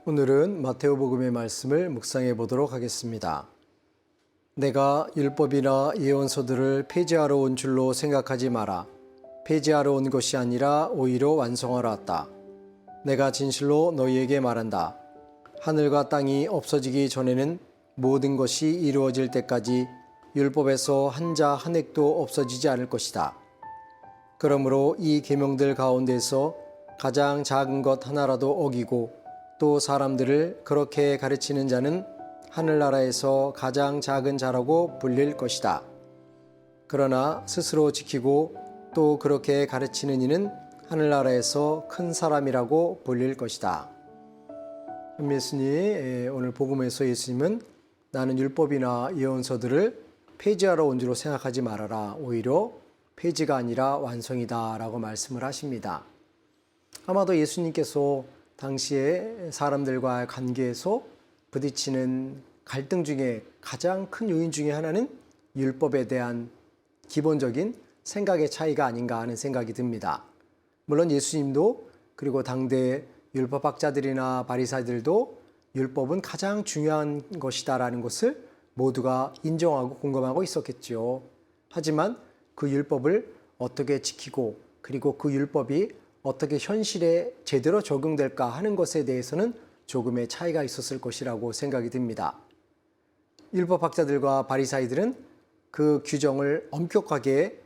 오늘은 마테오복음의 말씀을 묵상해 보도록 하겠습니다. 내가 율법이나 예언서들을 폐지하러 온 줄로 생각하지 마라. 폐지하러 온 것이 아니라 오히려 완성하러 왔다. 내가 진실로 너희에게 말한다. 하늘과 땅이 없어지기 전에는 모든 것이 이루어질 때까지 율법에서 한 자 한 획도 없어지지 않을 것이다. 그러므로 이 계명들 가운데서 가장 작은 것 하나라도 어기고 또 사람들을 그렇게 가르치는 자는 하늘나라에서 가장 작은 자라고 불릴 것이다. 그러나 스스로 지키고 또 그렇게 가르치는 이는 하늘나라에서 큰 사람이라고 불릴 것이다. 예수님, 오늘 복음에서 예수님은 나는 율법이나 예언서들을 폐지하러 온 줄로 생각하지 말아라. 오히려 폐지가 아니라 완성이다 라고 말씀을 하십니다. 아마도 예수님께서 당시에 사람들과의 관계에서 부딪히는 갈등 중에 가장 큰 요인 중에 하나는 율법에 대한 기본적인 생각의 차이가 아닌가 하는 생각이 듭니다. 물론 예수님도 그리고 당대 율법학자들이나 바리새인들도 율법은 가장 중요한 것이다라는 것을 모두가 인정하고 공감하고 있었겠죠. 하지만 그 율법을 어떻게 지키고 그리고 그 율법이 어떻게 현실에 제대로 적용될까 하는 것에 대해서는 조금의 차이가 있었을 것이라고 생각이 듭니다. 율법학자들과 바리새인들은 그 규정을 엄격하게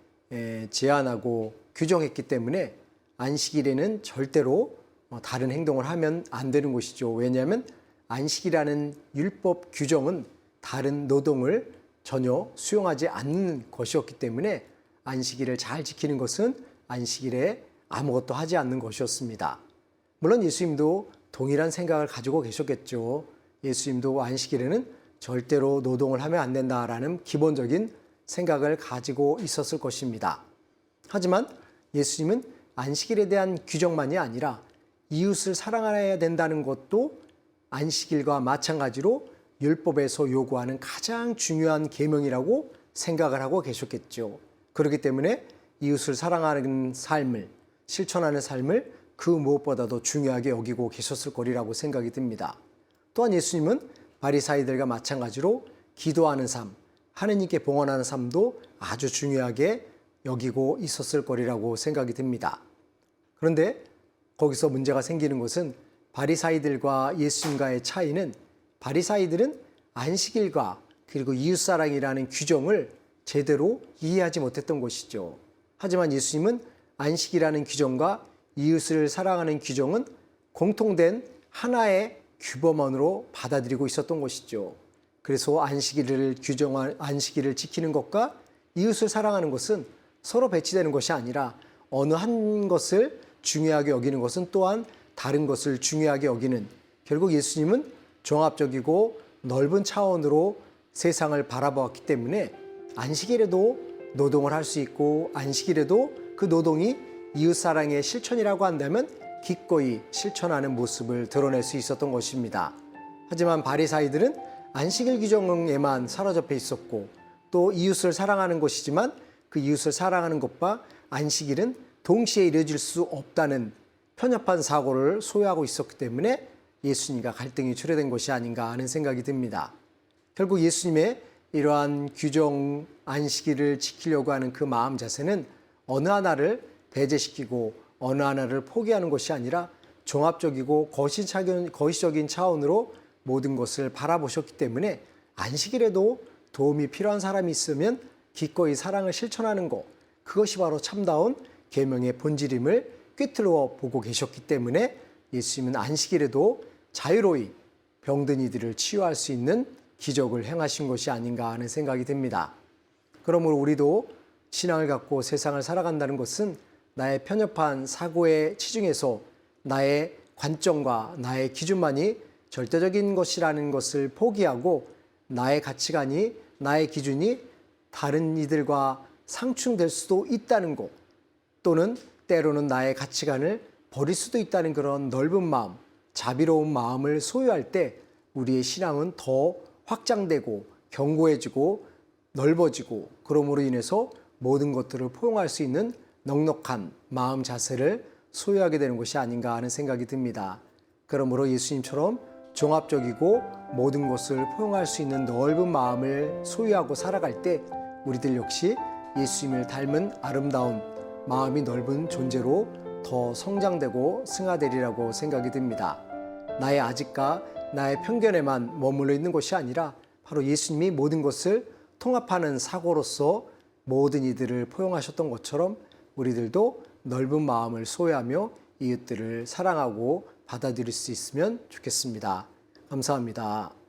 제한하고 규정했기 때문에 안식일에는 절대로 다른 행동을 하면 안 되는 것이죠. 왜냐하면 안식이라는 율법 규정은 다른 노동을 전혀 수용하지 않는 것이었기 때문에 안식일을 잘 지키는 것은 안식일에 아무것도 하지 않는 것이었습니다. 물론 예수님도 동일한 생각을 가지고 계셨겠죠. 예수님도 안식일에는 절대로 노동을 하면 안 된다라는 기본적인 생각을 가지고 있었을 것입니다. 하지만 예수님은 안식일에 대한 규정만이 아니라 이웃을 사랑해야 된다는 것도 안식일과 마찬가지로 율법에서 요구하는 가장 중요한 계명이라고 생각을 하고 계셨겠죠. 그렇기 때문에 이웃을 사랑하는 삶을 실천하는 삶을 그 무엇보다도 중요하게 여기고 계셨을 거리라고 생각이 듭니다. 또한 예수님은 바리새인들과 마찬가지로 기도하는 삶, 하느님께 봉헌하는 삶도 아주 중요하게 여기고 있었을 거리라고 생각이 듭니다. 그런데 거기서 문제가 생기는 것은 바리새인들과 예수님과의 차이는 바리새인들은 안식일과 그리고 이웃사랑이라는 규정을 제대로 이해하지 못했던 것이죠. 하지만 예수님은 안식이라는 규정과 이웃을 사랑하는 규정은 공통된 하나의 규범원으로 받아들이고 있었던 것이죠. 그래서 안식일을 지키는 것과 이웃을 사랑하는 것은 서로 배치되는 것이 아니라 어느 한 것을 중요하게 여기는 것은 또한 다른 것을 중요하게 여기는, 결국 예수님은 종합적이고 넓은 차원으로 세상을 바라보았기 때문에 안식일에도 노동을 할 수 있고 안식일에도 그 노동이 이웃사랑의 실천이라고 한다면 기꺼이 실천하는 모습을 드러낼 수 있었던 것입니다. 하지만 바리새인들은 안식일 규정에만 사로잡혀 있었고 또 이웃을 사랑하는 것이지만 그 이웃을 사랑하는 것과 안식일은 동시에 이루어질 수 없다는 편협한 사고를 소유하고 있었기 때문에 예수님과 갈등이 초래된 것이 아닌가 하는 생각이 듭니다. 결국 예수님의 이러한 규정 안식일을 지키려고 하는 그 마음 자세는 어느 하나를 배제시키고 어느 하나를 포기하는 것이 아니라 종합적이고 거시적인 차원으로 모든 것을 바라보셨기 때문에 안식일에도 도움이 필요한 사람이 있으면 기꺼이 사랑을 실천하는 것, 그것이 바로 참다운 계명의 본질임을 꿰뚫어 보고 계셨기 때문에 예수님은 안식일에도 자유로이 병든 이들을 치유할 수 있는 기적을 행하신 것이 아닌가 하는 생각이 듭니다. 그러므로 우리도 신앙을 갖고 세상을 살아간다는 것은 나의 편협한 사고에 치중해서 나의 관점과 나의 기준만이 절대적인 것이라는 것을 포기하고 나의 가치관이, 나의 기준이 다른 이들과 상충될 수도 있다는 것, 또는 때로는 나의 가치관을 버릴 수도 있다는 그런 넓은 마음, 자비로운 마음을 소유할 때 우리의 신앙은 더 확장되고 견고해지고 넓어지고, 그러므로 인해서 모든 것들을 포용할 수 있는 넉넉한 마음 자세를 소유하게 되는 것이 아닌가 하는 생각이 듭니다. 그러므로 예수님처럼 종합적이고 모든 것을 포용할 수 있는 넓은 마음을 소유하고 살아갈 때 우리들 역시 예수님을 닮은 아름다운 마음이 넓은 존재로 더 성장되고 승화되리라고 생각이 듭니다. 나의 아집과 나의 편견에만 머물러 있는 것이 아니라 바로 예수님이 모든 것을 통합하는 사고로서 모든 이들을 포용하셨던 것처럼 우리들도 넓은 마음을 소유하며 이웃들을 사랑하고 받아들일 수 있으면 좋겠습니다. 감사합니다.